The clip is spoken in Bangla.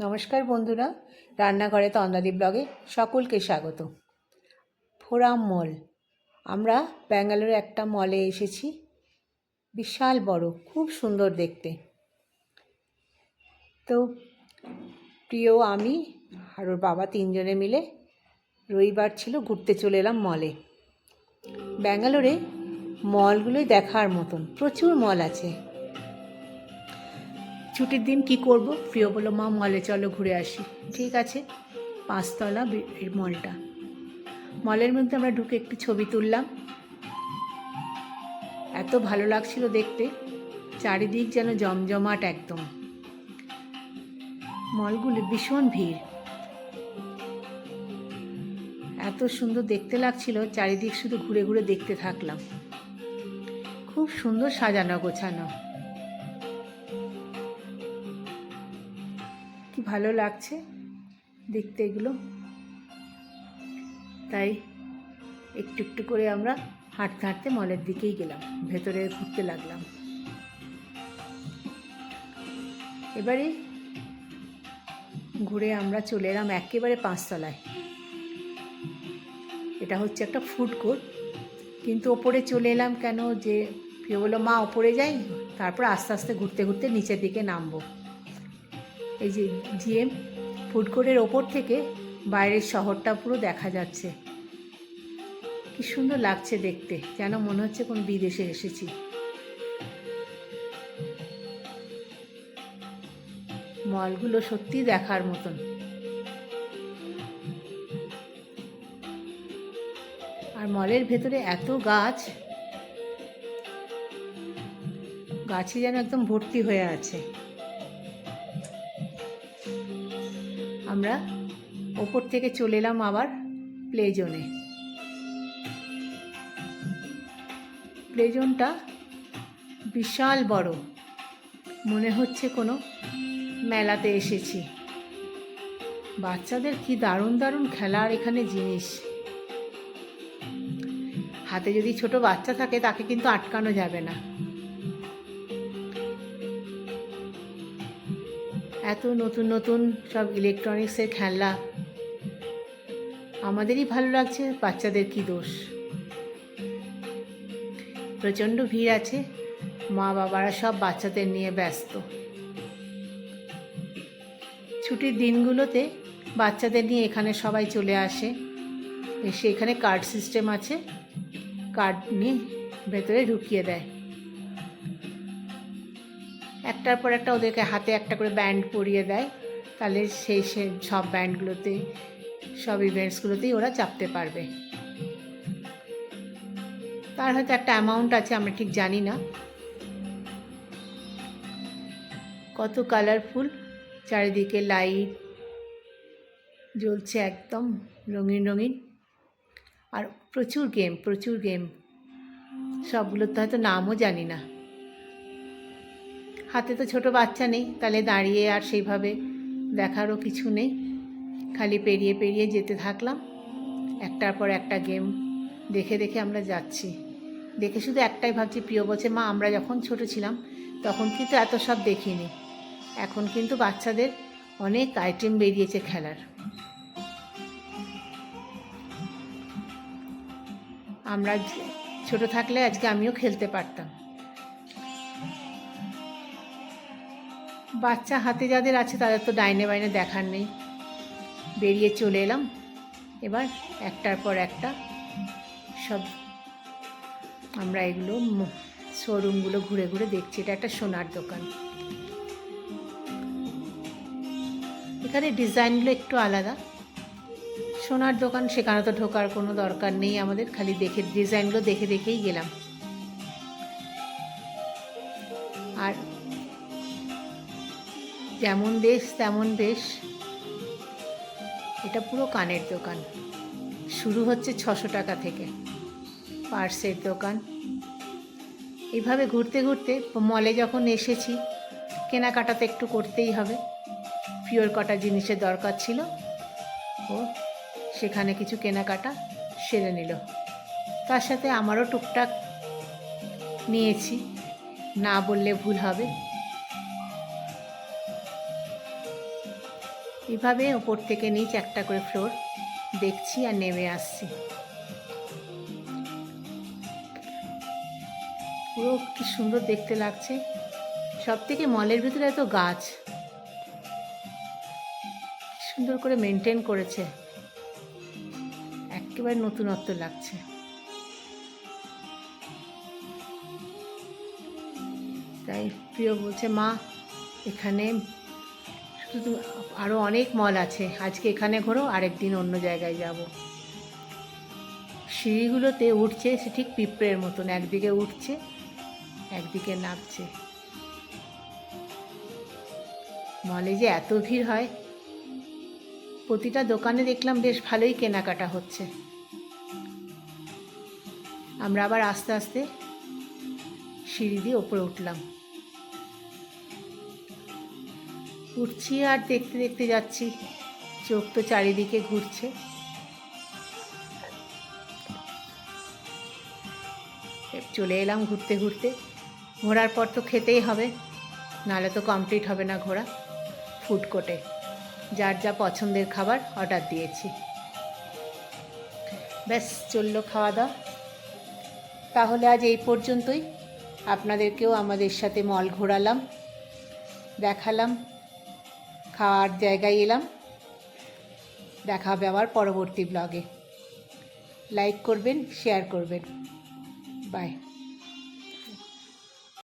নমস্কার বন্ধুরা, রান্নাঘরে তন্দ্রাদি ব্লগে সকলকে স্বাগত। ফোরাম মল, আমরা ব্যাঙ্গালোরে একটা মলে এসেছি। বিশাল বড়, খুব সুন্দর দেখতে। তো প্রিয়, আমি আর ওর বাবা তিনজনে মিলে রবিবার ছিল, ঘুরতে চলে এলাম মলে। ব্যাঙ্গালোরে মলগুলোই দেখার মতন, প্রচুর মল আছে। ছুটির দিন কি করব, প্রিয় বলল মা মলে চলো ঘুরে আসি। ঠিক আছে, 5তলা এই মলটা। মলের মধ্যে আমরা ঢুকে একটু ছবি তুললাম। এত ভালো লাগছিল দেখতে, চারিদিক যেন জমজমাট একদম। মলগুলি ভীষণ ভিড়, এত সুন্দর দেখতে লাগছিল, চারিদিক শুধু ঘুরে ঘুরে দেখতে থাকলাম। খুব সুন্দর সাজানো গোছানো, কি ভালো লাগছে দেখতে এগুলো। তাই একটু একটু করে আমরা হাঁটতে হাঁটতে মলের দিকেই গেলাম, ভেতরে ঘুরতে লাগলাম। এবারে ঘুরে আমরা চলে এলাম একেবারে 5তলায়। এটা হচ্ছে একটা ফুড কোর্ট, কিন্তু ওপরে চলে এলাম কেন, যে কেউ বললো মা ওপরে যাই, তারপর আস্তে আস্তে ঘুরতে ঘুরতে নিচের দিকে নামবো। এই যে জিএম ফুড কোর্টের ওপর থেকে বাইরের শহরটা পুরো দেখা যাচ্ছে। কি সুন্দর লাগছে দেখতে, যেন মনে হচ্ছে কোন বিদেশে এসেছি। মলগুলো সত্যি দেখার মতন। আর মলের ভেতরে এত গাছ, গাছে যেন একদম ভর্তি হয়ে আছে। আমরা ওপর থেকে চলে এলাম আবার প্লে জোনে। প্লে জোনটা বিশাল বড়, মনে হচ্ছে কোনো মেলাতে এসেছি। বাচ্চাদের কি দারুণ দারুণ খেলার এখানে জিনিস। হাতে যদি ছোট বাচ্চা থাকে তাকে কিন্তু আটকানো যাবে না। এত নতুন নতুন সব ইলেকট্রনিক্সের খেলনা, আমাদেরই ভালো লাগছে, বাচ্চাদের কি দোষ। প্রচণ্ড ভিড় আছে, মা বাবারা সব বাচ্চাদের নিয়ে ব্যস্ত। ছুটির দিনগুলোতে বাচ্চাদের নিয়ে এখানে সবাই চলে আসে, এসে এখানে কার্ড সিস্টেম আছে, কার্ড নিয়ে ভেতরে ঢুকিয়ে দেয়। একটার পর একটা ওদেরকে হাতে একটা করে ব্যান্ড পরিয়ে দেয়, তাহলে সেই সব ব্যান্ডগুলোতে, সব ইভেন্টসগুলোতেই ওরা চাপতে পারবে। তার হয়তো একটা অ্যামাউন্ট আছে, আমরা ঠিক জানি না। কত কালারফুল, চারিদিকে লাইট জ্বলছে একদম রঙিন রঙিন। আর প্রচুর গেম, প্রচুর গেম, সবগুলোর তো হয়তো নামও জানি না। হাতে তো ছোট বাচ্চা নেই, তাহলে দাঁড়িয়ে আর সেইভাবে দেখারও কিছু নেই। খালি পেরিয়ে পেরিয়ে যেতে থাকলাম, একটার পর একটা গেম দেখে দেখে আমরা যাচ্ছি। দেখে শুধু একটাই ভাবছি, প্রিয় বলছে মা আমরা যখন ছোট ছিলাম তখন কিন্তু এত সব দেখিনি। এখন কিন্তু বাচ্চাদের অনেক আইটেম বেরিয়েছে খেলার। আমরা ছোট থাকলে আজকে আমিও খেলতে পারতাম। বাচ্চা হাতে যাদের আছে তাদের তো ডাইনে বাইনে দেখার নেই। বেরিয়ে চলে এলাম, এবার একটার পর একটা সব আমরা এগুলো শোরুমগুলো ঘুরে ঘুরে দেখছি। এটা একটা সোনার দোকান, এখানে ডিজাইনগুলো একটু আলাদা। সোনার দোকান, সেখানে তো ঢোকার কোনো দরকার নেই আমাদের, খালি দেখে ডিজাইনগুলো দেখে দেখেই গেলাম। আর যেমন দেশ তেমন বেশ। এটা পুরো কানের দোকান, শুরু হচ্ছে 600 টাকা থেকে, পার্সের দোকান। এইভাবে ঘুরতে ঘুরতে মলে যখন এসেছি, কেনাকাটা তো একটু করতেই হবে। পিওর কটা জিনিসের দরকার ছিল, ও সেখানে কিছু কেনাকাটা সেরে নিল। তার সাথে আমারও টুকটাক নিয়েছি, না বললে ভুল হবে। এভাবে ওপর থেকে নিচ একটা করে ফ্লোর দেখছি আর নেমে আসছি। পুরো কি সুন্দর দেখতে লাগছে। সব থেকে মলের ভিতরে এত গাছ, সুন্দর করে মেনটেন করেছে, একেবারে নতুনত্ব লাগছে। তাই প্রিয় বলছে, মা এখানে শুধু আরও অনেক মল আছে, আজকে এখানে ঘোরো, আরেকদিন অন্য জায়গায় যাব। সিঁড়িগুলোতে উঠছে সে ঠিক পিঁপড়ের মতন, একদিকে উঠছে একদিকে নামছে। মলে যে এত ভিড় হয়, প্রতিটা দোকানে দেখলাম বেশ ভালোই কেনাকাটা হচ্ছে। আমরা আবার আস্তে আস্তে সিঁড়ি দিয়ে ওপরে উঠলাম, উঠছি আর দেখতে দেখতে যাচ্ছি, চোখ তো চারিদিকে ঘুরছে। চলে এলাম ঘুরতে ঘুরতে। ঘোরার পর তো খেতেই হবে, নাহলে তো কমপ্লিট হবে না ঘোরা। ফুড কোর্টে যার যা পছন্দের খাবার অর্ডার দিয়েছি, ব্যাস চললো খাওয়া দাওয়া। তাহলে আজ এই পর্যন্তই। আপনাদেরকেও আমাদের সাথে মল ঘোরালাম, দেখালাম, খাওয়ার জায়গায় এলাম। দেখা হবে আবার পরবর্তী ব্লগে। লাইক করবেন, শেয়ার করবেন। বাই।